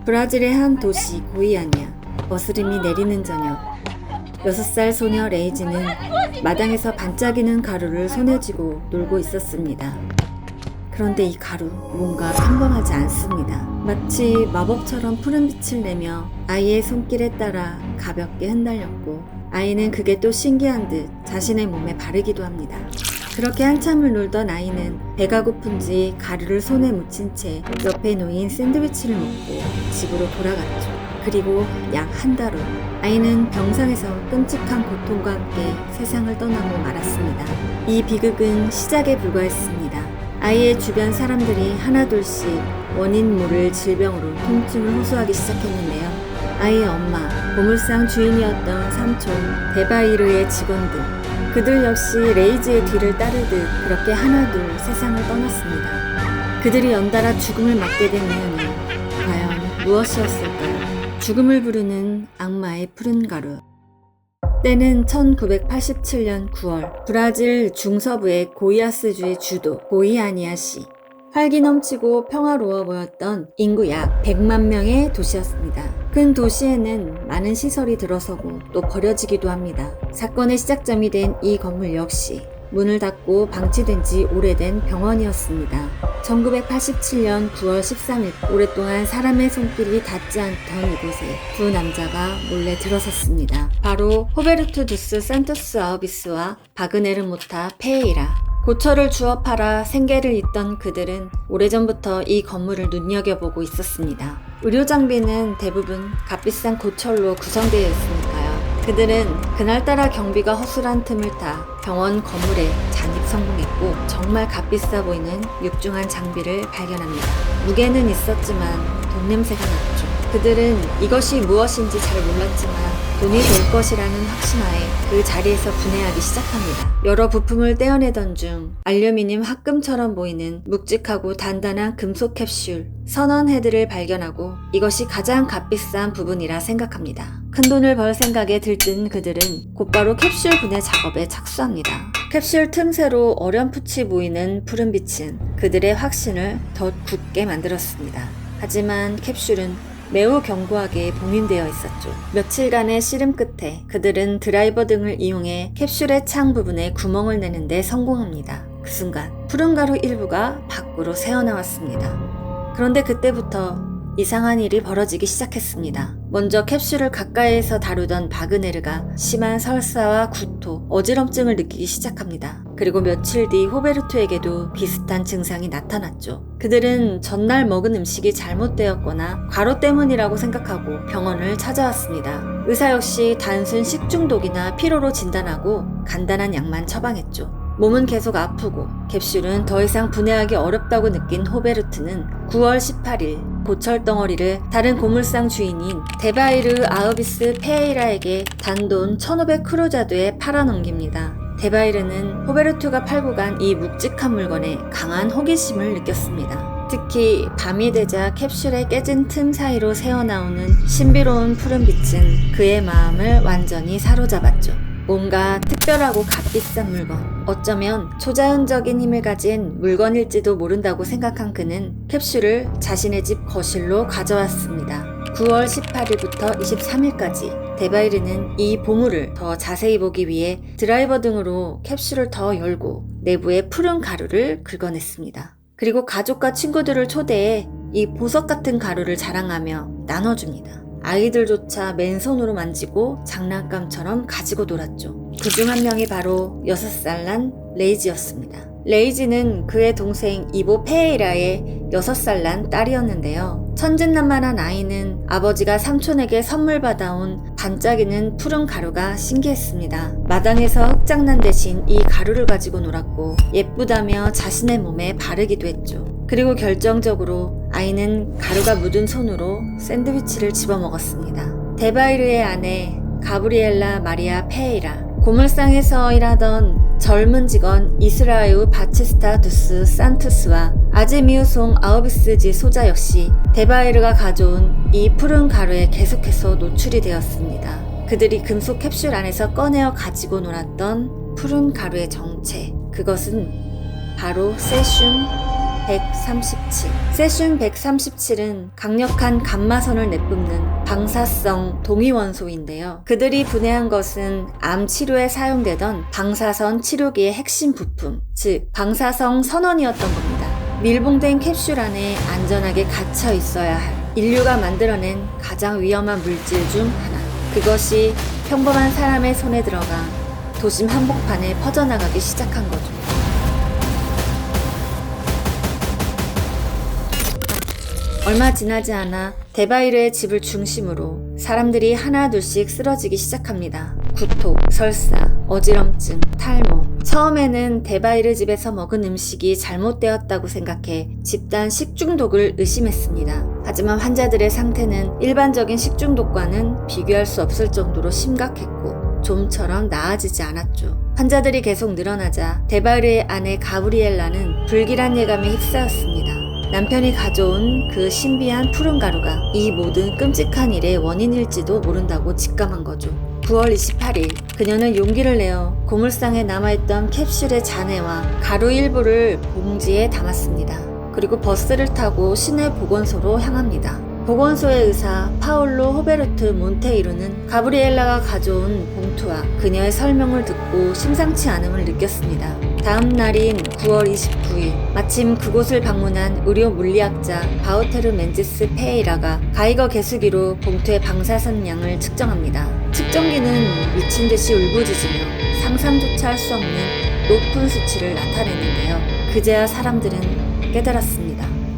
브라질의 한 도시 고이아니아. 어스름이 내리는 저녁. 6살 소녀 레이지는 마당에서 반짝이는 가루를 손에 쥐고 놀고 있었습니다. 그런데 이 가루 뭔가 평범하지 않습니다. 마치 마법처럼 푸른 빛을 내며 아이의 손길에 따라 가볍게 흩날렸고, 아이는 그게 또 신기한 듯 자신의 몸에 바르기도 합니다. 그렇게 한참을 놀던 아이는 배가 고픈지 가루를 손에 묻힌 채 옆에 놓인 샌드위치를 먹고 집으로 돌아갔죠. 그리고 약 한 달 후 아이는 병상에서 끔찍한 고통과 함께 세상을 떠나고 말았습니다. 이 비극은 시작에 불과했습니다. 아이의 주변 사람들이 하나둘씩 원인 모를 질병으로 통증을 호소하기 시작했는데요. 아이의 엄마, 보물상 주인이었던 삼촌, 데바이르의 직원들, 그들 역시 레이지의 뒤를 따르듯 그렇게 하나둘 세상을 떠났습니다. 그들이 연달아 죽음을 맞게 된 이유는 과연 무엇이었을까요? 죽음을 부르는 악마의 푸른 가루. 때는 1987년 9월, 브라질 중서부의 고이아스주의 주도 고이아니아시. 활기 넘치고 평화로워 보였던 인구 약 100만 명의 도시였습니다. 큰 도시에는 많은 시설이 들어서고 또 버려지기도 합니다. 사건의 시작점이 된 이 건물 역시 문을 닫고 방치된 지 오래된 병원이었습니다. 1987년 9월 13일, 오랫동안 사람의 손길이 닿지 않던 이곳에 두 남자가 몰래 들어섰습니다. 바로 호베르투 두스 산토스 아우비스와 바그네르 모타 페에이라. 고철을 주워 팔아 생계를 잇던 그들은 오래전부터 이 건물을 눈여겨보고 있었습니다. 의료 장비는 대부분 값비싼 고철로 구성되어 있으니까요. 그들은 그날따라 경비가 허술한 틈을 타 병원 건물에 잔입 성공했고, 정말 값비싸 보이는 육중한 장비를 발견합니다. 무게는 있었지만 돈 냄새가 났죠. 그들은 이것이 무엇인지 잘 몰랐지만 돈이 될 것이라는 확신하에 그 자리에서 분해하기 시작합니다. 여러 부품을 떼어내던 중 알루미늄 합금처럼 보이는 묵직하고 단단한 금속 캡슐 선원 헤드를 발견하고 이것이 가장 값비싼 부분이라 생각합니다. 큰돈을 벌 생각에 들뜬 그들은 곧바로 캡슐 분해 작업에 착수합니다. 캡슐 틈새로 어렴풋이 보이는 푸른 빛은 그들의 확신을 더 굳게 만들었습니다. 하지만 캡슐은 매우 견고하게 봉인되어 있었죠. 며칠간의 씨름 끝에 그들은 드라이버 등을 이용해 캡슐의 창 부분에 구멍을 내는데 성공합니다. 그 순간 푸른 가루 일부가 밖으로 새어나왔습니다. 그런데 그때부터 이상한 일이 벌어지기 시작했습니다. 먼저 캡슐을 가까이에서 다루던 바그네르가 심한 설사와 구토, 어지럼증을 느끼기 시작합니다. 그리고 며칠 뒤 호베르토에게도 비슷한 증상이 나타났죠. 그들은 전날 먹은 음식이 잘못되었거나 과로 때문이라고 생각하고 병원을 찾아왔습니다. 의사 역시 단순 식중독이나 피로로 진단하고 간단한 약만 처방했죠. 몸은 계속 아프고 캡슐은 더 이상 분해하기 어렵다고 느낀 호베르트는 9월 18일 고철 덩어리를 다른 고물상 주인인 데바이르 아우비스 페에이라에게 단돈 1500 크루자드에 팔아넘깁니다. 데바이르는 호베르투가 팔고 간 이 묵직한 물건에 강한 호기심을 느꼈습니다. 특히 밤이 되자 캡슐의 깨진 틈 사이로 새어나오는 신비로운 푸른 빛은 그의 마음을 완전히 사로잡았죠. 뭔가 특별하고 값비싼 물건, 어쩌면 초자연적인 힘을 가진 물건일지도 모른다고 생각한 그는 캡슐을 자신의 집 거실로 가져왔습니다. 9월 18일부터 23일까지 데바이르는 이 보물을 더 자세히 보기 위해 드라이버 등으로 캡슐을 더 열고 내부에 푸른 가루를 긁어냈습니다. 그리고 가족과 친구들을 초대해 이 보석 같은 가루를 자랑하며 나눠줍니다. 아이들조차 맨손으로 만지고 장난감처럼 가지고 놀았죠. 그중 한 명이 바로 6살 난 레이지였습니다. 레이지는 그의 동생 이보 페에이라의 6살 난 딸이었는데요. 천진난만한 아이는 아버지가 삼촌에게 선물 받아온 반짝이는 푸른 가루가 신기했습니다. 마당에서 흙장난 대신 이 가루를 가지고 놀았고 예쁘다며 자신의 몸에 바르기도 했죠. 그리고 결정적으로 아이는 가루가 묻은 손으로 샌드위치를 집어먹었습니다. 데바이르의 아내 가브리엘라 마리아 페에이라, 고물상에서 일하던 젊은 직원 이스라에우 바치스타 두스 산투스와 아제미우송 아우비스지 소자 역시 데바이르가 가져온 이 푸른 가루에 계속해서 노출이 되었습니다. 그들이 금속 캡슐 안에서 꺼내어 가지고 놀았던 푸른 가루의 정체, 그것은 바로 세슘 137. 세슘 137은 강력한 감마선을 내뿜는 방사성 동위원소인데요. 그들이 분해한 것은 암 치료에 사용되던 방사선 치료기의 핵심 부품, 즉 방사성 선원이었던 겁니다. 밀봉된 캡슐 안에 안전하게 갇혀 있어야 할 인류가 만들어낸 가장 위험한 물질 중 하나. 그것이 평범한 사람의 손에 들어가 도심 한복판에 퍼져나가기 시작한 거죠. 얼마 지나지 않아 데바이르의 집을 중심으로 사람들이 하나둘씩 쓰러지기 시작합니다. 구토, 설사, 어지럼증, 탈모. 처음에는 데바이르 집에서 먹은 음식이 잘못되었다고 생각해 집단 식중독을 의심했습니다. 하지만 환자들의 상태는 일반적인 식중독과는 비교할 수 없을 정도로 심각했고 좀처럼 나아지지 않았죠. 환자들이 계속 늘어나자 데바이르의 아내 가브리엘라는 불길한 예감에 휩싸였습니다. 남편이 가져온 그 신비한 푸른 가루가 이 모든 끔찍한 일의 원인일지도 모른다고 직감한 거죠. 9월 28일 그녀는 용기를 내어 고물상에 남아있던 캡슐의 잔해와 가루 일부를 봉지에 담았습니다. 그리고 버스를 타고 시내 보건소로 향합니다. 보건소의 의사 파올로 호베르트 몬테이루는 가브리엘라가 가져온 봉투와 그녀의 설명을 듣고 심상치 않음을 느꼈습니다. 다음 날인 9월 29일 마침 그곳을 방문한 의료 물리학자 바우테르 멘지스 페에이라가 가이거 개수기로 봉투의 방사선 양을 측정합니다. 측정기는 미친 듯이 울부짖으며 상상조차 할 수 없는 높은 수치를 나타냈는데요. 그제야 사람들은 깨달았습니다.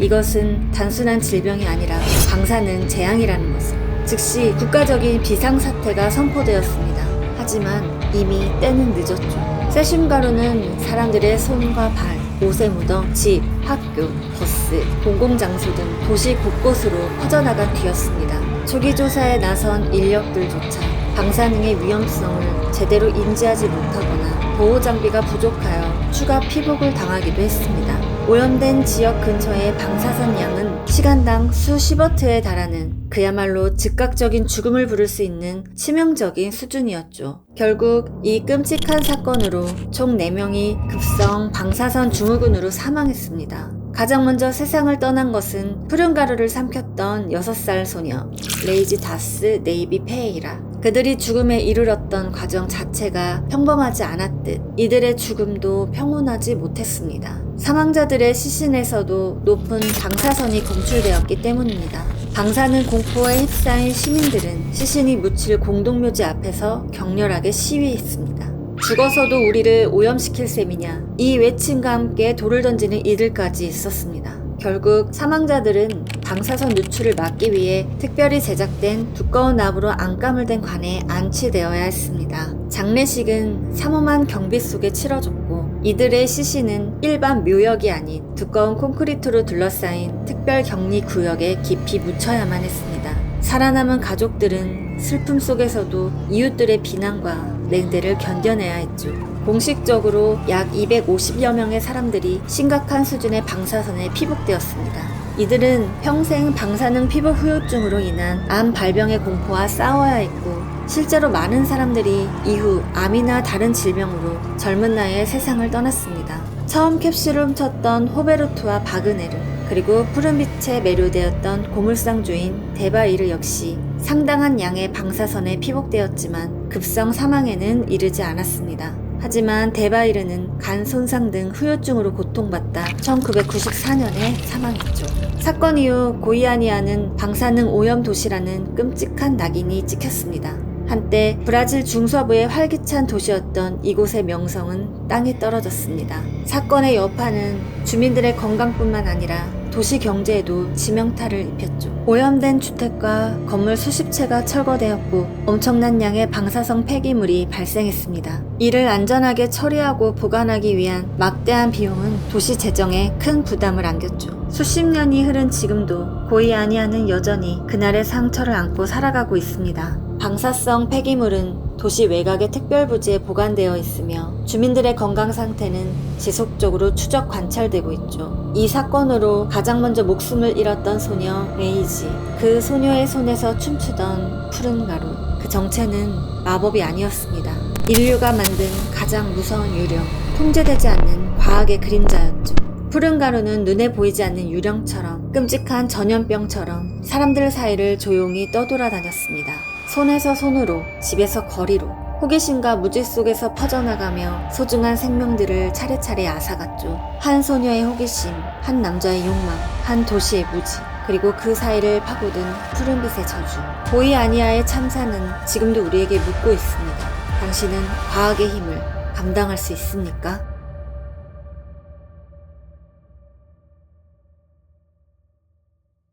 이것은 단순한 질병이 아니라 방사능 재앙이라는 것을. 즉시 국가적인 비상사태가 선포되었습니다. 하지만 이미 때는 늦었죠. 세슘 가루는 사람들의 손과 발, 옷에 묻어 집, 학교, 버스, 공공장소 등 도시 곳곳으로 퍼져나간 뒤였습니다. 초기 조사에 나선 인력들조차 방사능의 위험성을 제대로 인지하지 못하거나 보호장비가 부족하여 추가 피복을 당하기도 했습니다. 오염된 지역 근처의 방사선 양은 시간당 수십워트에 달하는 그야말로 즉각적인 죽음을 부를 수 있는 치명적인 수준이었죠. 결국 이 끔찍한 사건으로 총 4명이 급성 방사선 증후군으로 사망했습니다. 가장 먼저 세상을 떠난 것은 푸른 가루를 삼켰던 6살 소녀 레이지 다스 네이비 페에이라. 그들이 죽음에 이르렀던 과정 자체가 평범하지 않았듯 이들의 죽음도 평온하지 못했습니다. 사망자들의 시신에서도 높은 방사선이 검출되었기 때문입니다. 방사능 공포에 휩싸인 시민들은 시신이 묻힐 공동묘지 앞에서 격렬하게 시위했습니다. 죽어서도 우리를 오염시킬 셈이냐, 이 외침과 함께 돌을 던지는 이들까지 있었습니다. 결국 사망자들은 방사선 누출을 막기 위해 특별히 제작된 두꺼운 나무로 안감을 댄 관에 안치되어야 했습니다. 장례식은 삼엄한 경비 속에 치러졌고 이들의 시신은 일반 묘역이 아닌 두꺼운 콘크리트로 둘러싸인 특별 격리 구역에 깊이 묻혀야만 했습니다. 살아남은 가족들은 슬픔 속에서도 이웃들의 비난과 냉대를 견뎌내야 했죠. 공식적으로 약 250여 명의 사람들이 심각한 수준의 방사선에 피복되었습니다. 이들은 평생 방사능 피부 후유증으로 인한 암 발병의 공포와 싸워야 했고 실제로 많은 사람들이 이후 암이나 다른 질병으로 젊은 나이에 세상을 떠났습니다. 처음 캡슐을 훔쳤던 호베르토와 바그네르, 그리고 푸른빛에 매료되었던 고물상 주인 데바이르 역시 상당한 양의 방사선에 피복되었지만 급성 사망에는 이르지 않았습니다. 하지만 데바이르는 간 손상 등 후유증으로 고통받다 1994년에 사망했죠. 사건 이후 고이아니아는 방사능 오염 도시라는 끔찍한 낙인이 찍혔습니다. 한때 브라질 중서부의 활기찬 도시였던 이곳의 명성은 땅에 떨어졌습니다. 사건의 여파는 주민들의 건강뿐만 아니라 도시 경제에도 지명타를 입혔죠. 오염된 주택과 건물 수십 채가 철거되었고 엄청난 양의 방사성 폐기물이 발생했습니다. 이를 안전하게 처리하고 보관하기 위한 막대한 비용은 도시 재정에 큰 부담을 안겼죠. 수십 년이 흐른 지금도 고이아니아는 여전히 그날의 상처를 안고 살아가고 있습니다. 방사성 폐기물은 도시 외곽의 특별부지에 보관되어 있으며 주민들의 건강 상태는 지속적으로 추적 관찰되고 있죠. 이 사건으로 가장 먼저 목숨을 잃었던 소녀 레이지, 그 소녀의 손에서 춤추던 푸른 가루, 그 정체는 마법이 아니었습니다. 인류가 만든 가장 무서운 유령, 통제되지 않는 과학의 그림자였죠. 푸른 가루는 눈에 보이지 않는 유령처럼 끔찍한 전염병처럼 사람들 사이를 조용히 떠돌아다녔습니다. 손에서 손으로, 집에서 거리로, 호기심과 무지 속에서 퍼져나가며 소중한 생명들을 차례차례 앗아갔죠. 한 소녀의 호기심, 한 남자의 욕망, 한 도시의 무지, 그리고 그 사이를 파고든 푸른빛의 저주. 보이 아니아의 참사는 지금도 우리에게 묻고 있습니다. 당신은 과학의 힘을 감당할 수 있습니까?